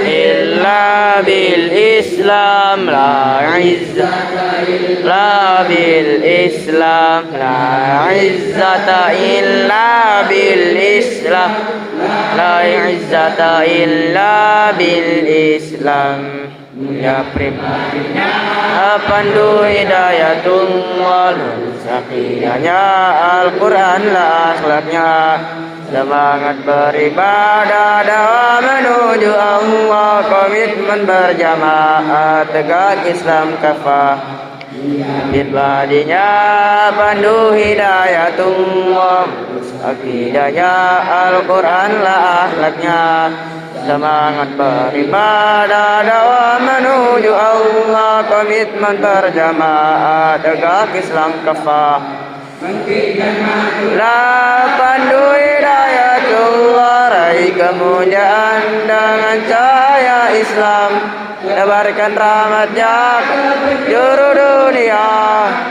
إلا بالإسلام لا عزة إلا بالإسلام لا عزة إلا بالإسلام. Ya pribadinya pandu hidayatullah, sakiyanya Al-Quran lah akhlaknya, semangat beribadah dakwah menuju Allah, komitmen berjamaah tegak Islam kafah. Pribadinya pandu hidayatullah, akidahnya Al-Quran lah akhlaknya, semangat beribadah dakwah menuju Allah, komitmen berjamaah tegak Islam kafah. La pandu hidayatullah, raih kemuliaan dengan cahaya Islam, tebarkan rahmatnya juru dunia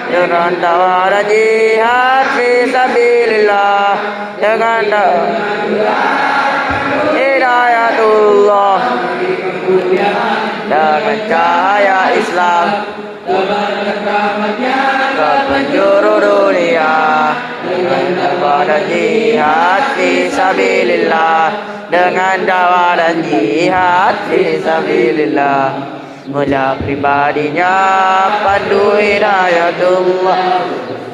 dengan dakwah dan jihad fisabilillah, dengan hidayatullah dengan cahaya Islam, ke penjuru dunia dengan dakwah dan jihad fisabilillah, dengan dakwah dan jihad fisabilillah. Mulia pribadinya pandu hidayatullah,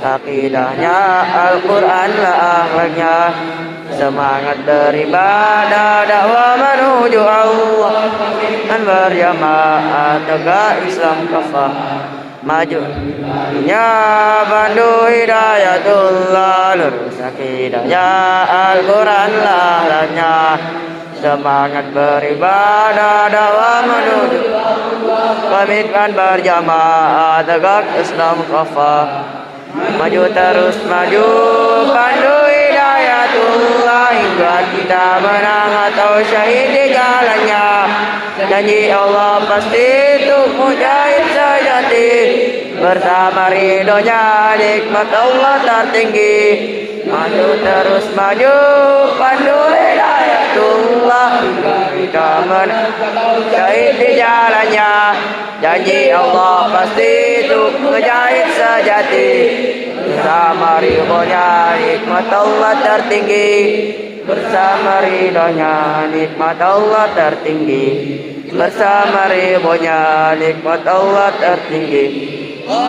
akidahnya Al-Quran lah akhlaknya, semangat beribadah dakwah menuju Allah, dan berjamaah tegak Islam kafah. Maju nya pandu hidayatullah, lurus akidahnya Al-Quran lah akhlaknya, semangat beribadah dakwah menuju komitmen berjamaah tegak Islam kafah. Maju terus maju pandu hidayatullah, hingga kita menang atau syahid di jalannya. Janji Allah pasti untuk mujahid sejati, bersama ridhonya nikmat Allah tertinggi. Maju terus maju pandu hidayatullah, kita menang syahid di jalannya. Janji Allah pasti untuk mujahid sejati, bersama ridhonya nikmat Allah tertinggi, bersama ridhonya nikmat Allah tertinggi, bersama ridhonya nikmat Allah tertinggi.